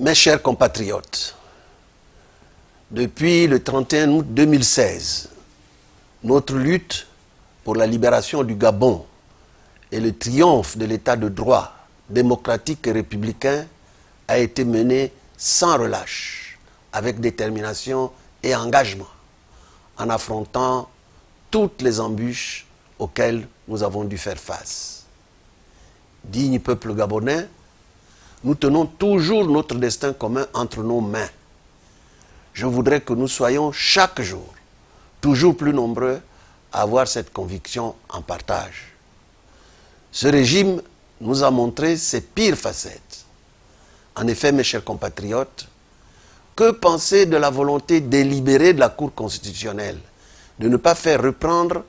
Mes chers compatriotes, depuis le 31 août 2016, notre lutte pour la libération du Gabon et le triomphe de l'état de droit démocratique et républicain a été menée sans relâche, avec détermination et engagement, en affrontant toutes les embûches auxquelles nous avons dû faire face. Digne peuple gabonais, nous tenons toujours notre destin commun entre nos mains. Je voudrais que nous soyons chaque jour toujours plus nombreux à avoir cette conviction en partage. Ce régime nous a montré ses pires facettes. En effet, mes chers compatriotes, que penser de la volonté délibérée de la Cour constitutionnelle de ne pas faire reprendre,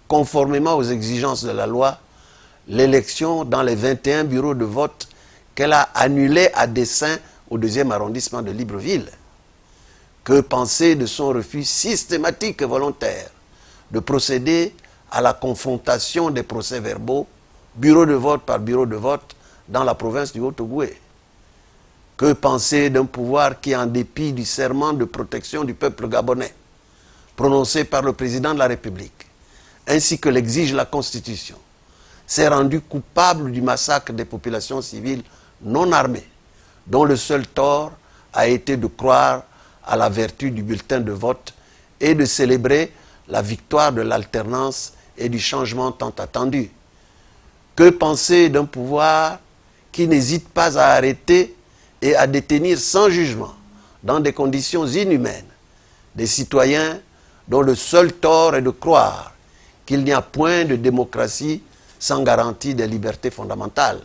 conformément aux exigences de la loi, l'élection dans les 21 bureaux de vote qu'elle a annulés à dessein au 2e arrondissement de Libreville? Que penser de son refus systématique et volontaire de procéder à la confrontation des procès-verbaux, bureau de vote par bureau de vote, dans la province du Haut-Ogooué? Que penser d'un pouvoir qui, en dépit du serment de protection du peuple gabonais, prononcé par le président de la République, ainsi que l'exige la Constitution, s'est rendu coupable du massacre des populations civiles non armées, dont le seul tort a été de croire à la vertu du bulletin de vote et de célébrer la victoire de l'alternance et du changement tant attendu? Que penser d'un pouvoir qui n'hésite pas à arrêter et à détenir sans jugement, dans des conditions inhumaines, des citoyens dont le seul tort est de croire qu'il n'y a point de démocratie sans garantie des libertés fondamentales?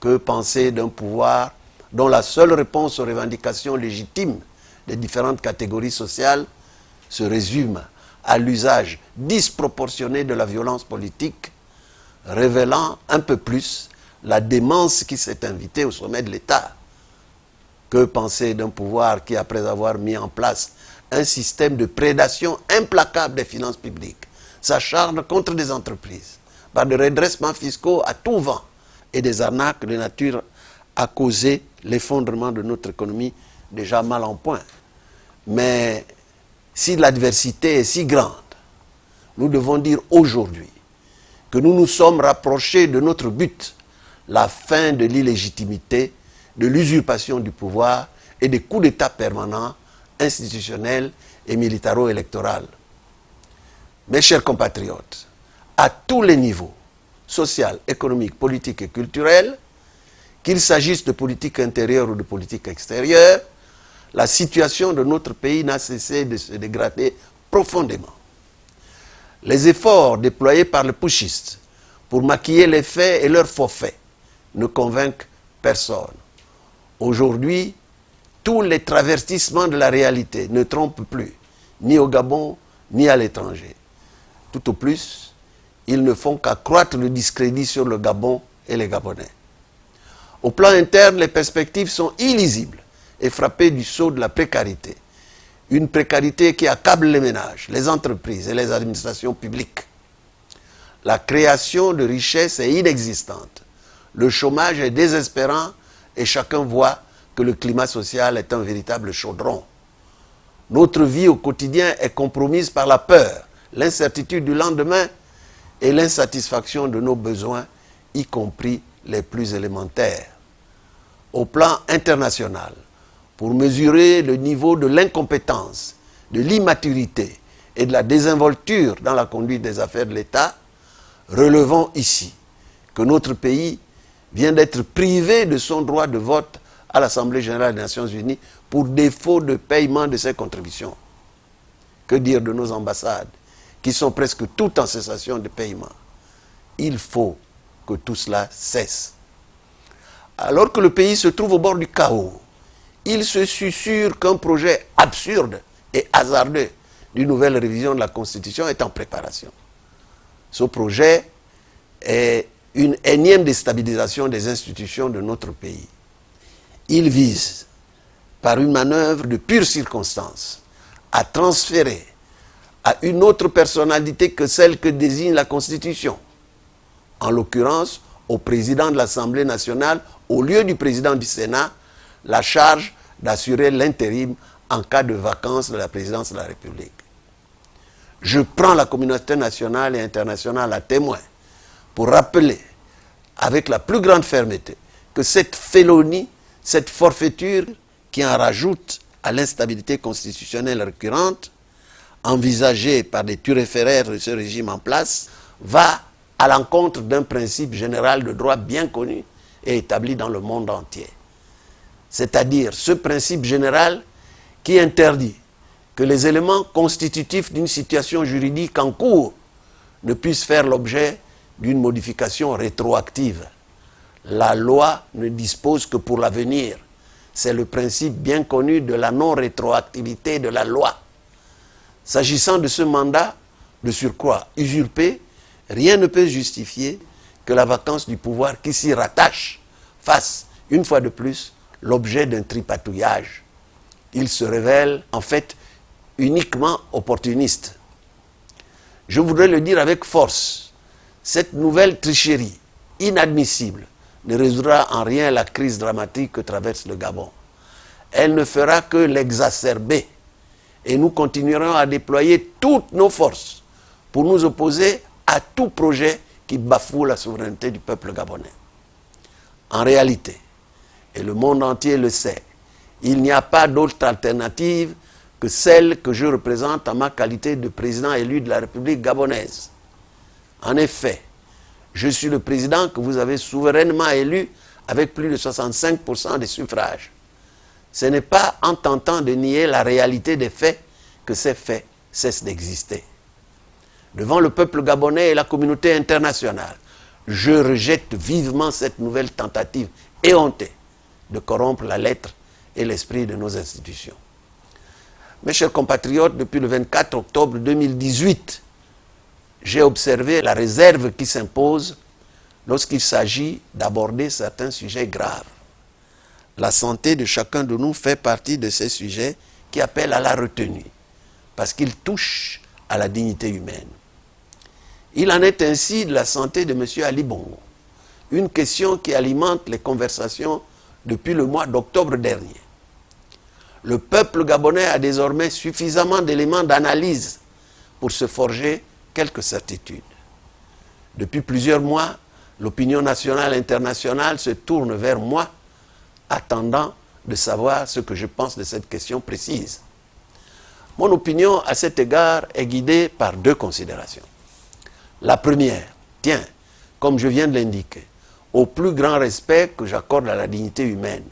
Que penser d'un pouvoir dont la seule réponse aux revendications légitimes des différentes catégories sociales se résume à l'usage disproportionné de la violence politique, révélant un peu plus la démence qui s'est invitée au sommet de l'État? Que penser d'un pouvoir qui, après avoir mis en place un système de prédation implacable des finances publiques, s'acharne contre des entreprises par des redressements fiscaux à tout vent et des arnaques de nature à causer l'effondrement de notre économie déjà mal en point? Mais si l'adversité est si grande, nous devons dire aujourd'hui que nous nous sommes rapprochés de notre but, la fin de l'illégitimité, de l'usurpation du pouvoir et des coups d'État permanents, institutionnels et militaro-électoraux. Mes chers compatriotes, à tous les niveaux, social, économique, politique et culturel, qu'il s'agisse de politique intérieure ou de politique extérieure, la situation de notre pays n'a cessé de se dégrader profondément. Les efforts déployés par les putschistes pour maquiller les faits et leurs faux faits ne convainquent personne. Aujourd'hui, tous les travertissements de la réalité ne trompent plus, ni au Gabon, ni à l'étranger. Tout au plus, ils ne font qu'accroître le discrédit sur le Gabon et les Gabonais. Au plan interne, les perspectives sont illisibles et frappées du sceau de la précarité. Une précarité qui accable les ménages, les entreprises et les administrations publiques. La création de richesses est inexistante. Le chômage est désespérant et chacun voit que le climat social est un véritable chaudron. Notre vie au quotidien est compromise par la peur, l'incertitude du lendemain et l'insatisfaction de nos besoins, y compris les plus élémentaires. Au plan international, pour mesurer le niveau de l'incompétence, de l'immaturité et de la désinvolture dans la conduite des affaires de l'État, relevons ici que notre pays vient d'être privé de son droit de vote à l'Assemblée générale des Nations Unies pour défaut de paiement de ses contributions. Que dire de nos ambassades, qui sont presque toutes en cessation de paiement? Il faut que tout cela cesse. Alors que le pays se trouve au bord du chaos, il se susurre qu'un projet absurde et hasardeux d'une nouvelle révision de la Constitution est en préparation. Ce projet est une énième déstabilisation des institutions de notre pays. Il vise, par une manœuvre de pure circonstance, à transférer à une autre personnalité que celle que désigne la Constitution, en l'occurrence au président de l'Assemblée nationale, au lieu du président du Sénat, la charge d'assurer l'intérim en cas de vacance de la présidence de la République. Je prends la communauté nationale et internationale à témoin pour rappeler avec la plus grande fermeté que cette félonie, cette forfaiture qui en rajoute à l'instabilité constitutionnelle récurrente, envisagée par des turiféraires de ce régime en place, va à l'encontre d'un principe général de droit bien connu et établi dans le monde entier. C'est-à-dire ce principe général qui interdit que les éléments constitutifs d'une situation juridique en cours ne puissent faire l'objet d'une modification rétroactive. La loi ne dispose que pour l'avenir. C'est le principe bien connu de la non-rétroactivité de la loi. S'agissant de ce mandat, de surcroît usurpé, rien ne peut justifier que la vacance du pouvoir qui s'y rattache fasse, une fois de plus, l'objet d'un tripatouillage. Il se révèle, en fait, uniquement opportuniste. Je voudrais le dire avec force, cette nouvelle tricherie inadmissible ne résoudra en rien la crise dramatique que traverse le Gabon. Elle ne fera que l'exacerber et nous continuerons à déployer toutes nos forces pour nous opposer à tout projet qui bafoue la souveraineté du peuple gabonais. En réalité, et le monde entier le sait, il n'y a pas d'autre alternative que celle que je représente en ma qualité de président élu de la République gabonaise. En effet, je suis le président que vous avez souverainement élu avec plus de 65% des suffrages. Ce n'est pas en tentant de nier la réalité des faits que ces faits cessent d'exister. Devant le peuple gabonais et la communauté internationale, je rejette vivement cette nouvelle tentative éhontée de corrompre la lettre et l'esprit de nos institutions. Mes chers compatriotes, depuis le 24 octobre 2018, j'ai observé la réserve qui s'impose lorsqu'il s'agit d'aborder certains sujets graves. La santé de chacun de nous fait partie de ces sujets qui appellent à la retenue, parce qu'ils touchent à la dignité humaine. Il en est ainsi de la santé de M. Ali Bongo, une question qui alimente les conversations depuis le mois d'octobre dernier. Le peuple gabonais a désormais suffisamment d'éléments d'analyse pour se forger quelques certitudes. Depuis plusieurs mois, l'opinion nationale et internationale se tourne vers moi, attendant de savoir ce que je pense de cette question précise. Mon opinion à cet égard est guidée par deux considérations. La première tient, comme je viens de l'indiquer, au plus grand respect que j'accorde à la dignité humaine.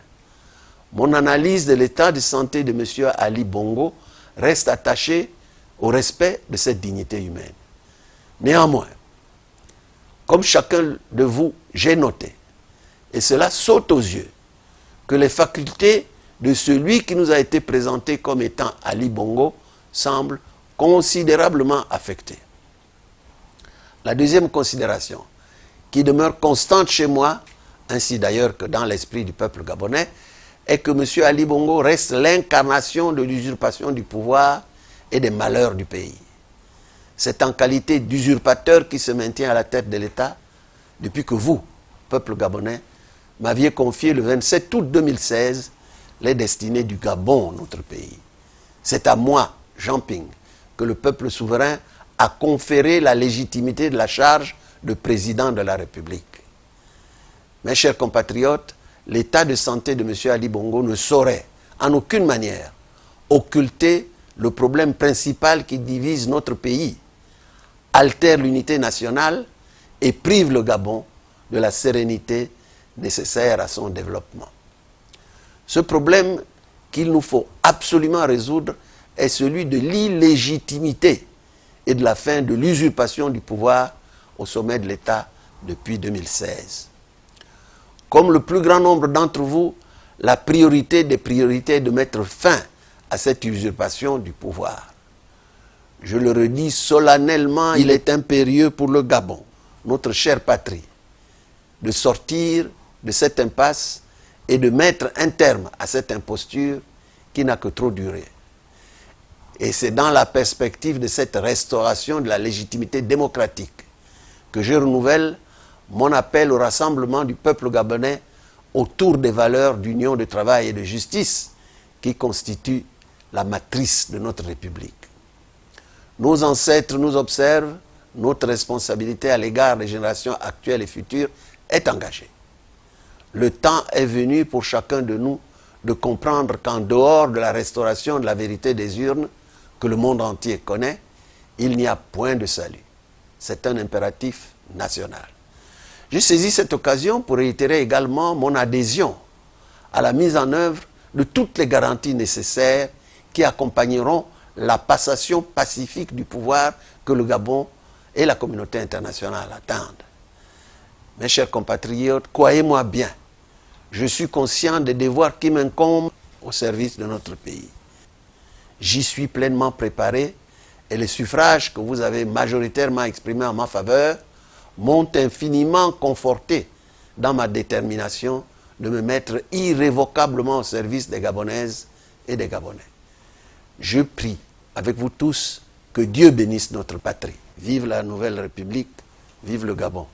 Mon analyse de l'état de santé de M. Ali Bongo reste attachée au respect de cette dignité humaine. Néanmoins, comme chacun de vous, j'ai noté, et cela saute aux yeux, que les facultés de celui qui nous a été présenté comme étant Ali Bongo semblent considérablement affectées. La deuxième considération, qui demeure constante chez moi, ainsi d'ailleurs que dans l'esprit du peuple gabonais, est que M. Ali Bongo reste l'incarnation de l'usurpation du pouvoir et des malheurs du pays. C'est en qualité d'usurpateur qui se maintient à la tête de l'État depuis que vous, peuple gabonais, m'aviez confié le 27 août 2016 les destinées du Gabon, notre pays. C'est à moi, Jean Ping, que le peuple souverain a conféré la légitimité de la charge de président de la République. Mes chers compatriotes, l'état de santé de M. Ali Bongo ne saurait, en aucune manière, occulter le problème principal qui divise notre pays, altère l'unité nationale et prive le Gabon de la sérénité nécessaire à son développement. Ce problème qu'il nous faut absolument résoudre est celui de l'illégitimité et de la fin de l'usurpation du pouvoir au sommet de l'État depuis 2016. Comme le plus grand nombre d'entre vous, la priorité des priorités est de mettre fin à cette usurpation du pouvoir. Je le redis solennellement, il est impérieux pour le Gabon, notre chère patrie, de sortir de cette impasse et de mettre un terme à cette imposture qui n'a que trop duré. Et c'est dans la perspective de cette restauration de la légitimité démocratique que je renouvelle mon appel au rassemblement du peuple gabonais autour des valeurs d'union, de travail et de justice qui constituent la matrice de notre République. Nos ancêtres nous observent, notre responsabilité à l'égard des générations actuelles et futures est engagée. Le temps est venu pour chacun de nous de comprendre qu'en dehors de la restauration de la vérité des urnes, que le monde entier connaît, il n'y a point de salut. C'est un impératif national. Je saisis cette occasion pour réitérer également mon adhésion à la mise en œuvre de toutes les garanties nécessaires qui accompagneront la passation pacifique du pouvoir que le Gabon et la communauté internationale attendent. Mes chers compatriotes, croyez-moi bien, je suis conscient des devoirs qui m'incombent au service de notre pays. J'y suis pleinement préparé et les suffrages que vous avez majoritairement exprimés en ma faveur m'ont infiniment conforté dans ma détermination de me mettre irrévocablement au service des Gabonaises et des Gabonais. Je prie avec vous tous que Dieu bénisse notre patrie. Vive la nouvelle République, vive le Gabon.